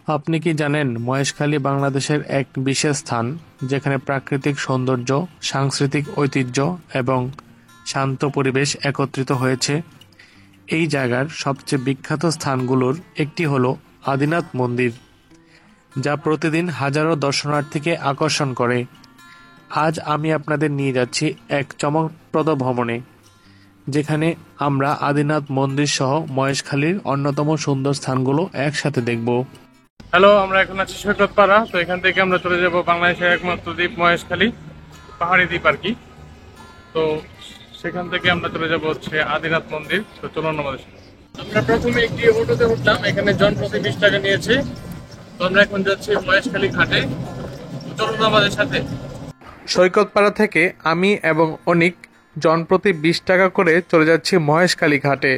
আপনি কি জানেন মহেশখালী বাংলাদেশের এক বিশেষ স্থান যেখানে প্রাকৃতিক সৌন্দর্য, সাংস্কৃতিক ঐতিহ্য এবং শান্ত পরিবেশ একত্রিত হয়েছে? এই জায়গার সবচেয়ে বিখ্যাত স্থানগুলোর একটি হলো আদিনাথ মন্দির, যা প্রতিদিন হাজারো দর্শনার্থীকে আকর্ষণ করে। আজ আমি আপনাদের নিয়ে যাচ্ছি এক চমকপ্রদ ভ্রমণে, যেখানে আমরা আদিনাথ মন্দির সহ মহেশখালীর অন্যতম সুন্দর স্থানগুলো একসাথে দেখব। হ্যালো, আমরা এখন আছি সৈকত পাড়া। তো এখান থেকে আমরা চলে যাব বাংলাদেশের একমাত্র দ্বীপ মহেশখালী, পাহাড়ি দ্বীপ আর কি। তো সেখান থেকে আমরা চলে যাব হচ্ছে আদিনাথ মন্দির। তো চলুন আমাদের সাথে। আমরা প্রথমে একটি অটোতে উঠলাম, এখানে জনপ্রতি 20 টাকা নিয়েছে। তো আমরা এখন যাচ্ছি মহেশখালী ঘাটে। তো চলুন আমাদের সাথে। সৈকত পাড়া থেকে আমি এবং অনিক জনপ্রতি 20 টাকা করে চলে যাচ্ছি মহেশখালী ঘাটে।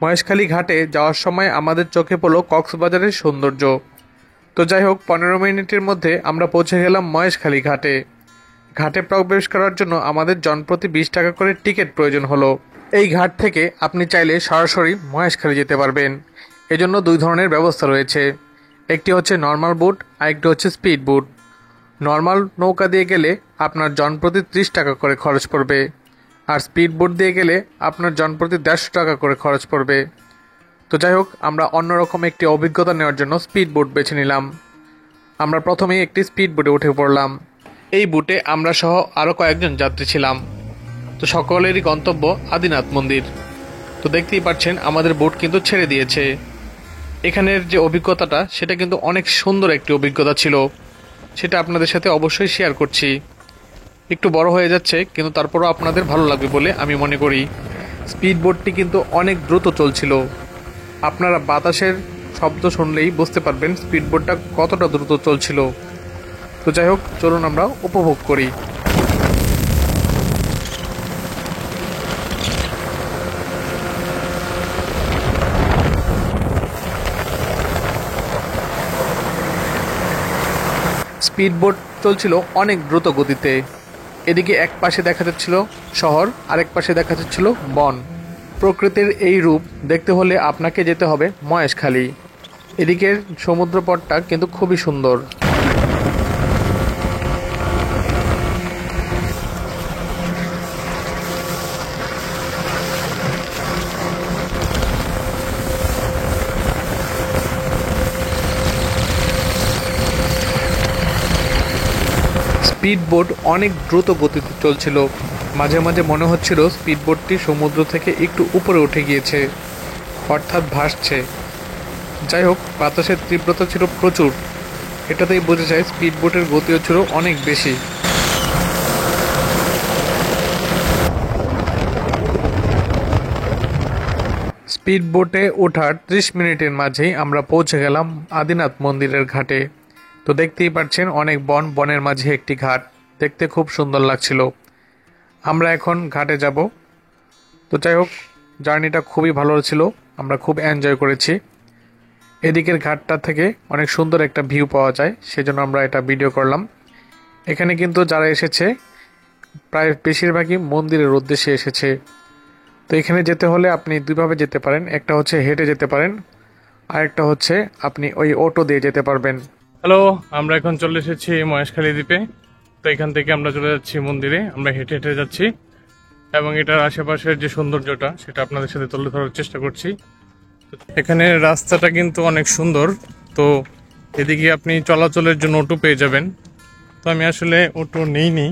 মহেশখালী ঘাটে যাওয়ার সময় আমাদের চোখে পড়লো কক্সবাজারের সৌন্দর্য। তো যাই হোক, 15 মিনিটের মধ্যে আমরা পৌঁছে গেলাম মহেশখালী ঘাটে। ঘাটে প্রবেশ করার জন্য আমাদের জনপ্রতি 20 টাকা করে টিকিট প্রয়োজন হলো। এই ঘাট থেকে আপনি চাইলে সরাসরি মহেশখালী যেতে পারবেন। এজন্য দুই ধরনের ব্যবস্থা রয়েছে, একটি হচ্ছে নর্মাল বোট আর একটি হচ্ছে স্পিড বোট। নর্মাল নৌকা দিয়ে গেলে আপনার জনপ্রতি 30 টাকা করে খরচ পড়বে, আর স্পিড বোট দিয়ে গেলে আপনার জনপ্রতি 150 টাকা করে খরচ পড়বে। তো যাই হোক, আমরা অন্যরকম একটি অভিজ্ঞতা নেওয়ার জন্য স্পিড বোট বেছে নিলাম। আমরা প্রথমেই একটি স্পিড বোটে উঠে পড়লাম। এই বোটে আমরা সহ আরও কয়েকজন যাত্রী ছিলাম। তো সকলেরই গন্তব্য আদিনাথ মন্দির। তো দেখতেই পাচ্ছেন আমাদের বোট কিন্তু ছেড়ে দিয়েছে। এখানের যে অভিজ্ঞতাটা সেটা কিন্তু অনেক সুন্দর একটি অভিজ্ঞতা ছিল, সেটা আপনাদের সাথে অবশ্যই শেয়ার করছি। একটু বড় হয়ে যাচ্ছে, কিন্তু তারপরও আপনাদের ভালো লাগবে বলে আমি মনে করি। স্পিড বোটটি কিন্তু অনেক দ্রুত চলছিল। আপনারা বাতাসের শব্দ শুনলেই বুঝতে পারবেন স্পিড বোটটা কতটা দ্রুত চলছিল। তো যাই হোক, চলুন আমরা উপভোগ করি। স্পিড বোট চলছিল অনেক দ্রুত গতিতে। এদিকে এক পাশে দেখা যাচ্ছিল শহর, আরেক পাশে দেখা যাচ্ছিল বন। প্রকৃতির এই রূপ দেখতে হলে আপনাকে যেতে হবে মহেশখালী। এদিকের সমুদ্রপটটা কিন্তু খুবই সুন্দর। স্পিড বোট অনেক দ্রুত গতিতে চলছিল। মাঝে মাঝে মনে হচ্ছিল স্পিড বোটটি সমুদ্র থেকে একটু উপরে উঠে গিয়েছে, অর্থাৎ ভাসছে। যাই হোক, বাতাসের তীব্রতা ছিল প্রচুর। এটাতেই বোঝা যায় স্পিড বোটের গতিও ছিল অনেক বেশি। স্পিড বোটে ওঠার 30 মিনিটের মাঝেই আমরা পৌঁছে গেলাম আদিনাথ মন্দিরের ঘাটে। তো দেখতেই পাচ্ছেন অনেক বনের মাঝে একটি ঘাট, দেখতে খুব সুন্দর লাগছিল। আমরা এখন ঘাটে যাব। তো যাই হোক, জার্নিটা খুবই ভালো ছিল, আমরা খুব এনজয় করেছি। এদিকের ঘাটটা থেকে অনেক সুন্দর একটা ভিউ পাওয়া যায়, সেজন্য আমরা এটা ভিডিও করলাম। এখানে কিন্তু যারা এসেছে প্রায় বেশিরভাগই মন্দিরের উদ্দেশ্যে এসেছে। তো এখানে যেতে হলে আপনি দুইভাবে যেতে পারেন, একটা হচ্ছে হেঁটে যেতে পারেন, আর একটা হচ্ছে আপনি ওই অটো দিয়ে যেতে পারবেন। হ্যালো, আমরা এখন চলে এসেছি মহেশখালী দ্বীপে। তো এখান থেকে আমরা চলে যাচ্ছি মন্দিরে। আমরা হেঁটে হেঁটে যাচ্ছি এবং এটার আশেপাশের যে সৌন্দর্যটা সেটা আপনাদের সাথে তুলে ধরার চেষ্টা করছি। এখানে রাস্তাটা কিন্তু অনেক সুন্দর। তো এদিকে আপনি চলাচলের জন্য অটো পেয়ে যাবেন। তো আমি আসলে অটো নেইনি,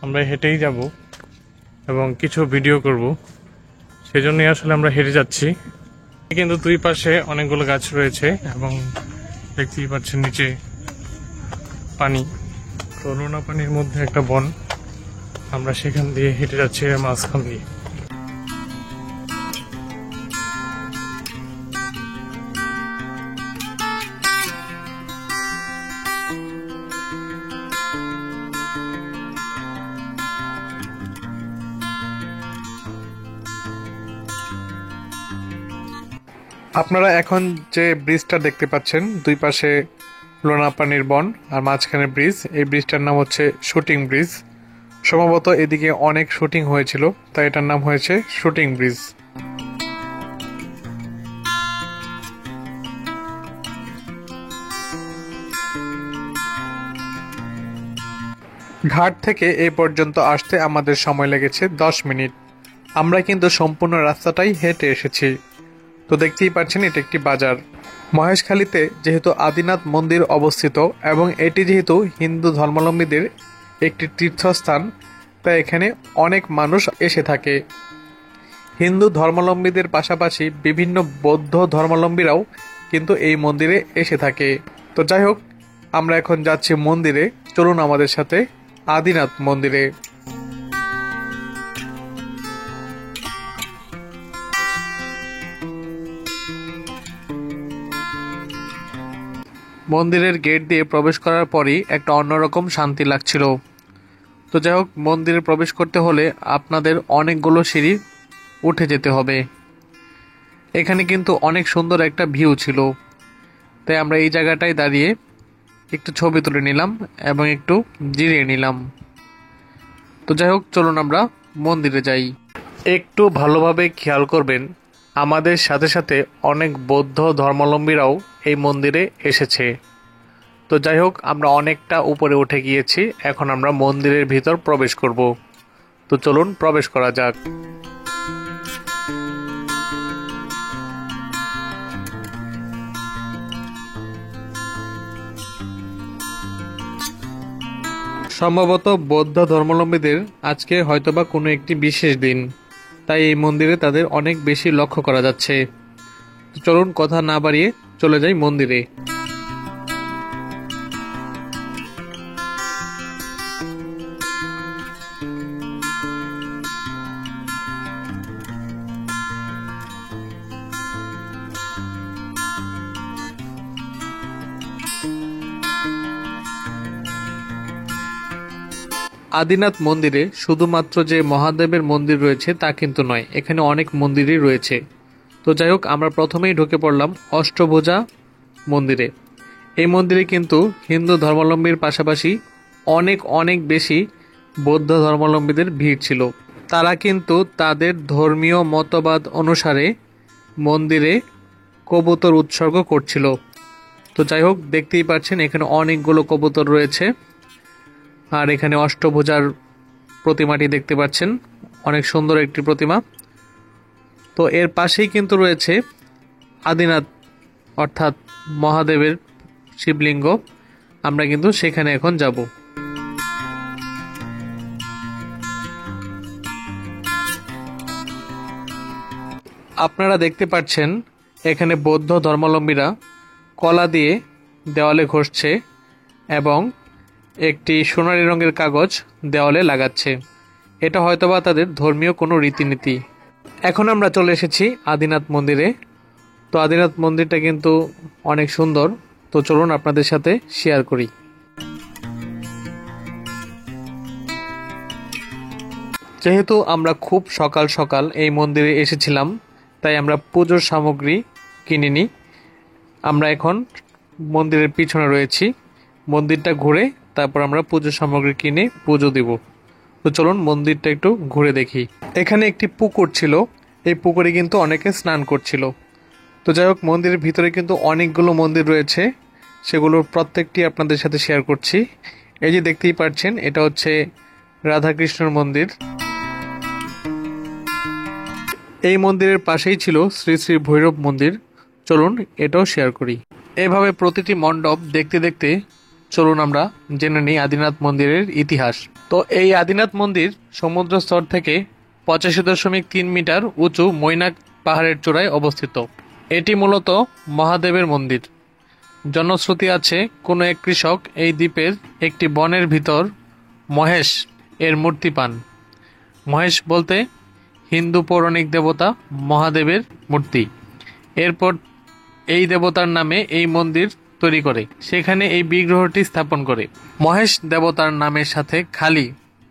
আমরা হেঁটেই যাব এবং কিছু ভিডিও করব, সেজন্যই আসলে আমরা হেঁটে যাচ্ছি। কিন্তু দুই পাশে অনেকগুলো গাছ রয়েছে এবং দেখতেই পাচ্ছেন নিচে পানি। তো নোনা পানির মধ্যে একটা বন, আমরা সেখান দিয়ে হেঁটে যাচ্ছি মাঝখান দিয়ে। আপনারা এখন যে ব্রিজটা দেখতে পাচ্ছেন, দুই পাশে লোনা পানির বন আর মাঝখানে ব্রিজ। এই ব্রিজটার নাম হচ্ছে শুটিং ব্রিজ। সম্ভবত এদিকে অনেক শুটিং হয়েছিল, তাই এটার নাম হয়েছে শুটিং ব্রিজ। ঘাট থেকে এই পর্যন্ত আসতে আমাদের সময় লেগেছে 10 মিনিট। আমরা কিন্তু সম্পূর্ণ রাস্তাটাই হেঁটে এসেছি। তো দেখতেই পাচ্ছেন এটা একটি বাজার। মহেশখালীতে যেহেতু আদিনাথ মন্দির অবস্থিত এবং এটি যেহেতু হিন্দু ধর্মাবলম্বীদের একটি তীর্থস্থান, তাই এখানে অনেক মানুষ এসে থাকে। হিন্দু ধর্মাবলম্বীদের পাশাপাশি বিভিন্ন বৌদ্ধ ধর্মাবলম্বীরাও কিন্তু এই মন্দিরে এসে থাকে। তো যাই হোক, আমরা এখন যাচ্ছি মন্দিরে। চলুন আমাদের সাথে আদিনাথ মন্দিরে। মন্দিরের গেট দিয়ে প্রবেশ করার পরই একটা অন্যরকম শান্তি লাগছিল। তো যাই হোক, মন্দিরে প্রবেশ করতে হলে আপনাদের অনেকগুলো সিঁড়ি উঠে যেতে হবে। এখানে কিন্তু অনেক সুন্দর একটা ভিউ ছিল, তাই আমরা এই জায়গাটায় দাঁড়িয়ে একটু ছবি তুলে নিলাম এবং একটু জিরিয়ে নিলাম। তো যাই হোক, চলুন আমরা মন্দিরে যাই। একটু ভালোভাবে খেয়াল করবেন, আমাদের সাথে সাথে অনেক বৌদ্ধ ধর্মাবলম্বীরাও এই মন্দিরে এসেছে। তো যাই হোক, আমরা অনেকটা উপরে উঠে গিয়েছি, এখন আমরা মন্দিরের ভিতর প্রবেশ করব। তো চলুন প্রবেশ করা যাক। সম্ভবত বৌদ্ধ ধর্মাবলম্বীদের আজকে হয়তোবা কোনো একটি বিশেষ দিন, তাই এই মন্দিরে তাদের অনেক বেশি লক্ষ্য করা যাচ্ছে। চলুন কথা না বাড়িয়ে চলে যাই মন্দিরে। আদিনাথ মন্দিরে শুধুমাত্র যে মহাদেবের মন্দির রয়েছে তা কিন্তু নয়, এখানে অনেক মন্দিরই রয়েছে। তো যাই হোক, আমরা প্রথমেই ঢুকে পড়লাম অষ্টভুজা মন্দিরে। এই মন্দিরে কিন্তু হিন্দু ধর্মাবলম্বীর পাশাপাশি অনেক অনেক বেশি বৌদ্ধ ধর্মাবলম্বীদের ভিড় ছিল। তারা কিন্তু তাদের ধর্মীয় মতবাদ অনুসারে মন্দিরে কবুতর উৎসর্গ করছিল। তো যাই হোক, দেখতেই পাচ্ছেন এখানে অনেকগুলো কবুতর রয়েছে। আর এখানে অষ্টভুজার প্রতিমাটি দেখতে পাচ্ছেন, অনেক সুন্দর একটি প্রতিমা। তো এর পাশেই কিন্তু রয়েছে আদিনাথ অর্থাৎ মহাদেবের শিবলিঙ্গ। আমরা কিন্তু সেখানে এখন যাব। আপনারা দেখতে পাচ্ছেন এখানে বৌদ্ধ ধর্মাবলম্বীরা কলা দিয়ে দেওয়ালে ঘষছে এবং একটি সোনালী রঙের কাগজ দেওয়ালে লাগাচ্ছে। এটা হয়তোবা তাদের ধর্মীয় কোনো রীতিনীতি। এখন আমরা চলে এসেছি আদিনাথ মন্দিরে। তো আদিনাথ মন্দিরটা কিন্তু অনেক সুন্দর। তো চলুন আপনাদের সাথে শেয়ার করি। যেহেতু আমরা খুব সকাল সকাল এই মন্দিরে এসেছিলাম, তাই আমরা পুজোর সামগ্রী কিনিনি। আমরা এখন মন্দিরের পিছনে রয়েছি। মন্দিরটা ঘুরে তারপর আমরা পুজোর সামগ্রী কিনে পুজো দিব। তো চলুন মন্দিরটা একটু ঘুরে দেখি। এখানে একটি পুকুর ছিল, এই পুকুরে কিন্তু অনেকে স্নান করছিল। তো যাই হোক, মন্দিরের ভিতরে কিন্তু অনেকগুলো মন্দির রয়েছে, সেগুলোর প্রত্যেকটি আপনাদের সাথে শেয়ার করছি। এই যে দেখতেই পাচ্ছেন, এটা হচ্ছে রাধাকৃষ্ণর মন্দির। এই মন্দিরের পাশেই ছিল শ্রী শ্রী ভৈরব মন্দির। চলুন এটাও শেয়ার করি। এভাবে প্রতিটি মণ্ডপ দেখতে দেখতে চলুন আমরা জেনে নিই আদিনাথ মন্দিরের ইতিহাস। তো এই আদিনাথ মন্দির সমুদ্র স্তর থেকে 85.3 মিটার উঁচু মৈনাক পাহাড়ের চূড়ায় অবস্থিত। এটি মূলত মহাদেবের মন্দির। জনশ্রুতি আছে, কোনো এক কৃষক এই দ্বীপের একটি বনের ভিতর মহেশ এর মূর্তি পান। মহেশ বলতে হিন্দু পৌরাণিক দেবতা মহাদেবের মূর্তি। এরপর এই দেবতার নামে এই মন্দির তৈরি করে সেখানে এই বিগ্রহটি স্থাপন করে। মহেশ দেবতার নামের সাথে খালি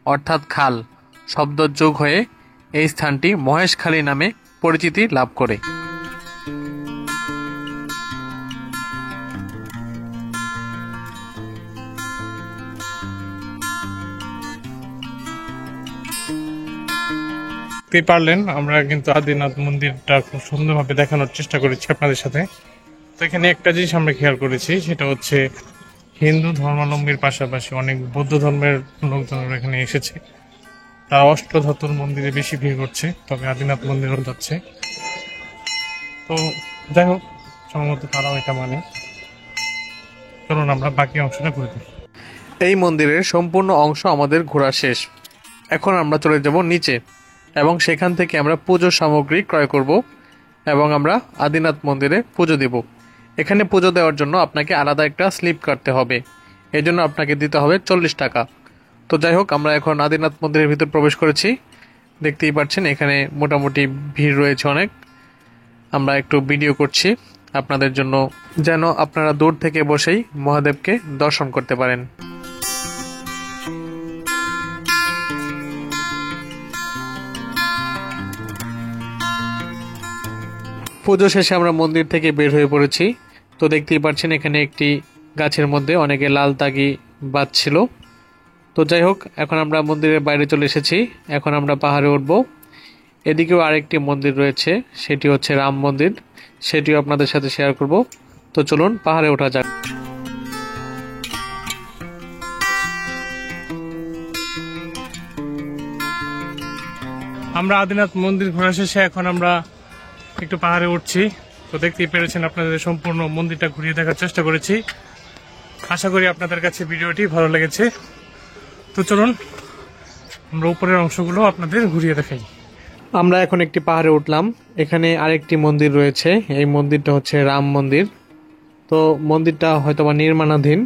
অর্থাৎ খাল শব্দ যোগ হয়ে এই স্থানটি মহেশখালী নামে পরিচিতি লাভ করে। পারলেন আমরা কিন্তু আদিনাথ মন্দিরটা খুব সুন্দরভাবে দেখানোর চেষ্টা করেছি আপনাদের সাথে। তো এখানে একটা জিনিস আমরা খেয়াল করেছি, সেটা হচ্ছে হিন্দু ধর্মাবলম্বীর পাশাপাশি অনেক বৌদ্ধ ধর্মের লোকজন এখানে এসেছে। তারা অষ্টধাতুর মন্দিরে বেশি ভিড় করছে, তবে আদিনাথ মন্দিরও যাচ্ছে। তো যাই হোক, সম্ভবত তারাও এটা মানে। চলুন আমরা বাকি অংশটা ঘুরে দেখি। এই মন্দিরের সম্পূর্ণ অংশ আমাদের ঘোরা শেষ। এখন আমরা চলে যাব নিচে এবং সেখান থেকে আমরা পুজোর সামগ্রী ক্রয় করব এবং আমরা আদিনাথ মন্দিরে পুজো দেব। এখানে পুজো দেওয়ার জন্য আপনাকে আলাদা একটা স্লিপ কাটতে হবে, এই জন্য আপনাকে দিতে হবে 40 টাকা। তো যাই হোক, আমরা এখন আদিনাথ মন্দিরের ভিতর প্রবেশ করেছি। দেখতেই পাচ্ছেন এখানে মোটামুটি ভিড় রয়েছে অনেক। আমরা একটু ভিডিও করছি আপনাদের জন্য, যেন আপনারা দূর থেকে বসেই মহাদেবকে দর্শন করতে পারেন। পুজো শেষে আমরা মন্দির থেকে বের হয়ে পড়েছি। তো দেখতেই পাচ্ছেন এখানে একটি গাছের মধ্যে অনেকে লাল তাগি বাঁধছিল। তো যাই হোক, এখন আমরা মন্দিরের বাইরে চলে এসেছি। এখন আমরা পাহাড়ে উঠব। এদিকেও আরেকটি মন্দির রয়েছে, সেটি হচ্ছে রাম মন্দির, সেটিও আপনাদের সাথে শেয়ার করব। তো চলুন পাহাড়ে ওঠা যাক। আমরা আদিনাথ মন্দির ঘোরা শেষে এখন আমরা একটু পাহাড়ে উঠছি। তো দেখতেই পেরেছেন, আপনাদের সম্পূর্ণ মন্দিরটা ঘুরিয়ে দেখার চেষ্টা করেছি। আশা করি আপনাদের কাছে ভিডিওটি ভালো লেগেছে। তো চলুন আমরা উপরের অংশগুলো আপনাদের ঘুরিয়ে দেখাই। আমরা এখন একটি পাহাড়ে উঠলাম। এখানে আরেকটি মন্দির রয়েছে, এই মন্দিরটা হচ্ছে রাম মন্দির। তো মন্দিরটা হয়তোবা নির্মাণাধীন,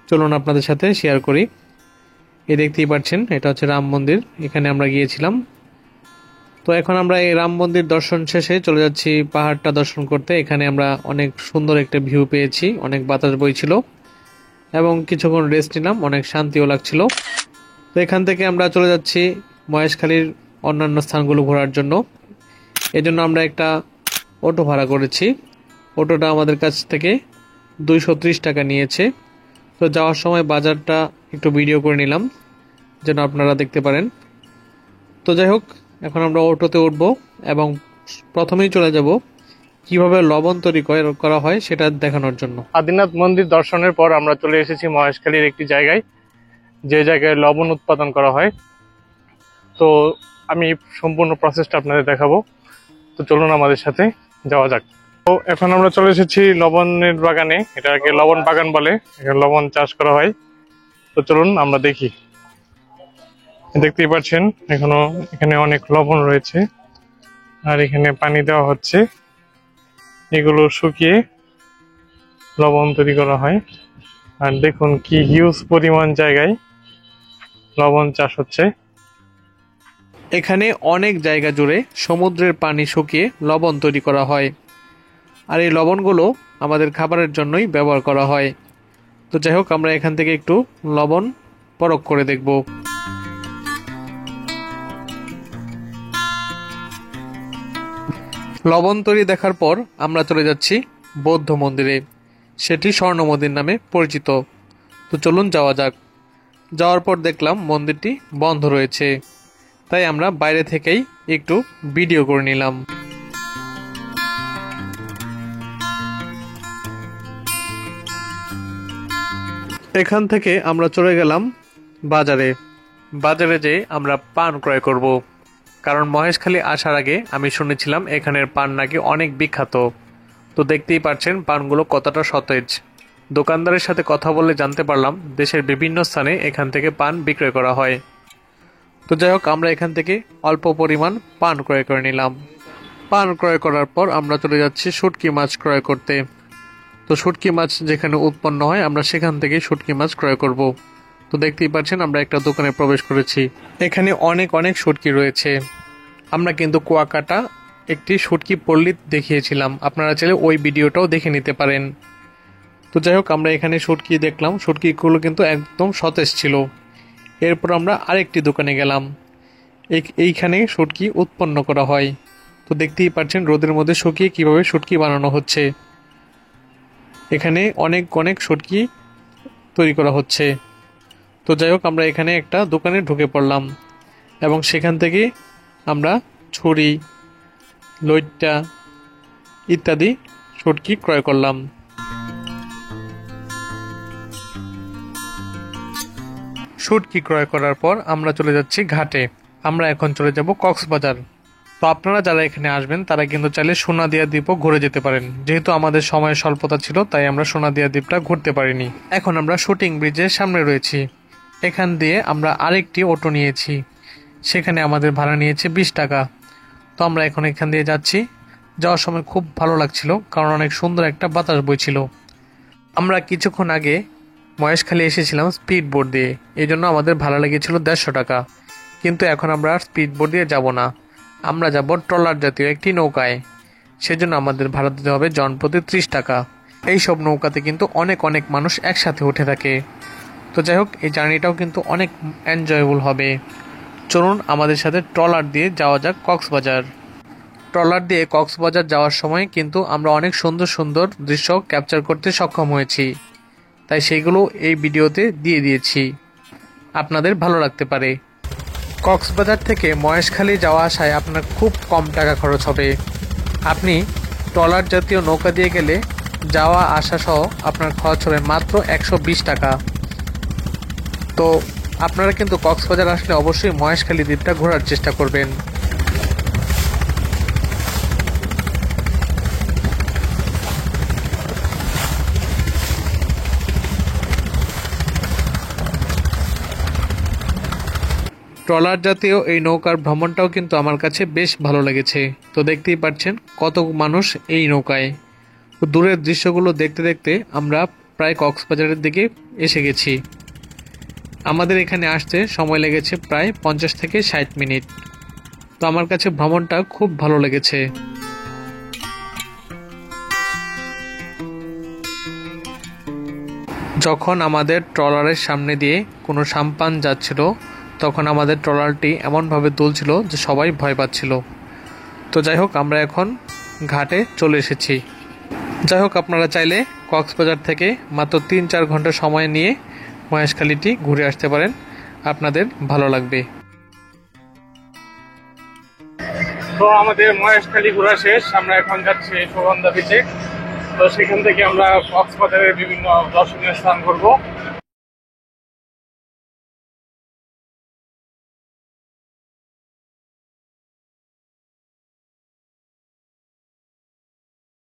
চলুন আপনাদের সাথে শেয়ার করি। এই দেখতেই পাচ্ছেন এটা হচ্ছে রাম মন্দির, এখানে আমরা গিয়েছিলাম। তো এখন আমরা এই রাম মন্দির দর্শন শেষে চলে যাচ্ছি পাহাড়টা দর্শন করতে। এখানে আমরা অনেক সুন্দর একটা ভিউ পেয়েছি, অনেক বাতাস বইছিল এবং কিছুক্ষণ রেস্ট নিলাম, অনেক শান্তিও লাগছিল। তো এখান থেকে আমরা চলে যাচ্ছি মহেশখালীর অন্যান্য স্থানগুলো ঘোরার জন্য। এজন্য আমরা একটা অটো ভাড়া করেছি। অটোটা আমাদের কাছ থেকে 230 টাকা নিয়েছে। তো যাওয়ার সময় বাজারটা একটু ভিডিও করে নিলাম যেন আপনারা দেখতে পারেন। তো যাই হোক, এখন আমরা অটোতে উঠব এবং প্রথমেই চলে যাব কিভাবে লবণ তৈরি করা হয় সেটা দেখানোর জন্য। আদিনাথ মন্দির দর্শনের পর আমরা চলে এসেছি মহেশখালীর একটি জায়গায়, যে জায়গায় লবণ উৎপাদন করা হয়। তো আমি সম্পূর্ণ প্রসেসটা আপনাদের দেখাবো। তো চলুন আমাদের সাথে যাওয়া যাক। তো এখন আমরা চলে এসেছি লবণের বাগানে, এটাকে লবণ বাগান বলে, এখানে লবণ চাষ করা হয়। তো চলুন আমরা দেখি। দেখতেই পাচ্ছেন এখানে অনেক লবণ রয়েছে আর এখানে পানি দেওয়া হচ্ছে। এগুলো শুকিয়ে লবণ তৈরি করা হয়। আর দেখুন কি হিউজ পরিমাণ জায়গায় লবণ চাষ হচ্ছে। এখানে অনেক জায়গা জুড়ে সমুদ্রের পানি শুকিয়ে লবণ তৈরি করা হয়, আর এই লবণগুলো আমাদের খাবারের জন্যই ব্যবহার করা হয়। তো যাই হোক, আমরা এখান থেকে একটু লবণ পরখ করে দেখব। লবণ তৈরি দেখার পর আমরা চলে যাচ্ছি বৌদ্ধ মন্দিরে, সেটি স্বর্ণ মন্দির নামে পরিচিত। তো চলুন যাওয়া যাক। যাওয়ার পর দেখলাম মন্দিরটি বন্ধ রয়েছে, তাই আমরা বাইরে থেকেই একটু ভিডিও করে নিলাম। এখান থেকে আমরা চলে গেলাম বাজারে। বাজারে যেয়ে আমরা পান ক্রয় করব, কারণ মহেশখালী আসার আগে আমি শুনেছিলাম এখানের পান নাকি অনেক বিখ্যাত। তো দেখতেই পাচ্ছেন পানগুলো কতটা সতেজ। দোকানদারের সাথে কথা বলে জানতে পারলাম দেশের বিভিন্ন স্থানে এখান থেকে পান বিক্রয় করা হয়। তো যাই হোক, আমরা এখান থেকে অল্প পরিমাণ পান ক্রয় করে নিলাম। পান ক্রয় করার পর আমরা চলে যাচ্ছি শুটকি মাছ ক্রয় করতে। তো শুটকি মাছ যেখানে উৎপন্ন হয় আমরা সেখান থেকে শুটকি মাছ ক্রয় করব। তো দেখতেই পাচ্ছেন আমরা একটা দোকানে প্রবেশ করেছি, এখানে অনেক অনেক শুটকি রয়েছে। আমরা কিন্তু কুয়াকাটা একটি শুটকি পল্লী দেখিয়েছিলাম, আপনারা চাইলে ওই ভিডিওটাও দেখে নিতে পারেন। তো যাই হোক, আমরা এখানে শুটকি দেখলাম, শুটকিগুলো কিন্তু একদম সতেজ ছিল। এরপর আমরা আরেকটি দোকানে গেলাম, এইখানে শুটকি উৎপন্ন করা হয়। তো দেখতেই পাচ্ছেন রোদের মধ্যে শুকিয়ে কিভাবে শুটকি বানানো হচ্ছে। এখানে অনেক অনেক শুটকি তৈরি করা হচ্ছে। তো যাই হোক, আমরা এখানে একটা দোকানে ঢুকে পড়লাম এবং সেখান থেকে আমরা ছুরি, লইট্টা ইত্যাদি শুটকি ক্রয় করলাম। শুটকি ক্রয় করার পর আমরা চলে যাচ্ছি ঘাটে। আমরা এখন চলে যাব কক্সবাজার। তো আপনারা যারা এখানে আসবেন তারা কিন্তু চাইলে সোনাদিয়া দ্বীপও ঘুরে যেতে পারেন। যেহেতু আমাদের সময়ের স্বল্পতা ছিল তাই আমরা সোনাদিয়া দ্বীপটা ঘুরতে পারিনি। এখন আমরা শুটিং ব্রিজের সামনে রয়েছি। এখান দিয়ে আমরা আরেকটি অটো নিয়েছি, সেখানে আমাদের ভাড়া নিয়েছে 20 টাকা। তো আমরা এখন এখান দিয়ে যাচ্ছি। যাওয়ার সময় খুব ভালো লাগছিল, কারণ অনেক সুন্দর একটা বাতাস বইছিল। আমরা কিছুক্ষণ আগে মহেশখালী এসেছিলাম স্পিড বোট দিয়ে, এই জন্য আমাদের ভাড়া লেগেছিল 150 টাকা। কিন্তু এখন আমরা আর স্পিড বোট দিয়ে যাব না, আমরা যাব ট্রলার জাতীয় একটি নৌকায়। সেজন্য আমাদের ভাড়া দিতে হবে জনপ্রতি 30 টাকা। এইসব নৌকাতে কিন্তু অনেক অনেক মানুষ একসাথে উঠে থাকে। তো যাই হোক, এই জার্নিটাও কিন্তু অনেক এনজয়েবল হবে। চলুন আমাদের সাথে ট্রলার দিয়ে যাওয়া যাক কক্সবাজার। ট্রলার দিয়ে কক্সবাজার যাওয়ার সময় কিন্তু আমরা অনেক সুন্দর সুন্দর দৃশ্য ক্যাপচার করতে সক্ষম হয়েছি, তাই সেগুলো এই ভিডিওতে দিয়ে দিয়েছি, আপনাদের ভালো লাগতে পারে। কক্সবাজার থেকে মহেশখালী যাওয়া আসায় আপনার খুব কম টাকা খরচ হবে। আপনি ট্রলার জাতীয় নৌকা দিয়ে গেলে যাওয়া আসা সহ আপনার খরচ হবে মাত্র 120 টাকা। তো আপনারা কিন্তু কক্সবাজার আসলে অবশ্যই মহেশখালী দ্বীপটা ঘোরার চেষ্টা করবেন। ট্রলার জাতীয় এই নৌকার ভ্রমণটাও কিন্তু আমার কাছে বেশ ভালো লেগেছে। তো দেখতেই পাচ্ছেন কত মানুষ এই নৌকায়। দূরের দৃশ্যগুলো দেখতে দেখতে আমরা প্রায় কক্সবাজারের দিকে এসে গেছি। আমাদের এখানে আসতে সময় লেগেছে প্রায় 50 থেকে 60 মিনিট। তো আমার কাছে ভ্রমণটা খুব ভালো লেগেছে। যখন আমাদের ট্রলারের সামনে দিয়ে কোনো সাম্পান যাচ্ছিল, তখন আমাদের ট্রলারটি এমনভাবে দুলছিল যে সবাই ভয় পাচ্ছিল। তো যাই হোক, আমরা এখন ঘাটে চলে এসেছি। যাই হোক, আপনারা চাইলে কক্সবাজার থেকে মাত্র 3-4 ঘন্টা সময় নিয়ে মহেশখালীটি ঘুরে আসতে পারেন, আপনাদের ভালো লাগবে। তো আমাদের মহেশখালী ঘোরা শেষ, আমরা এখন যাচ্ছি সুগন্ধা বিচে। তো সেখান থেকে আমরা কক্সবাজারের বিভিন্ন দর্শনীয় স্থান ঘুরবো।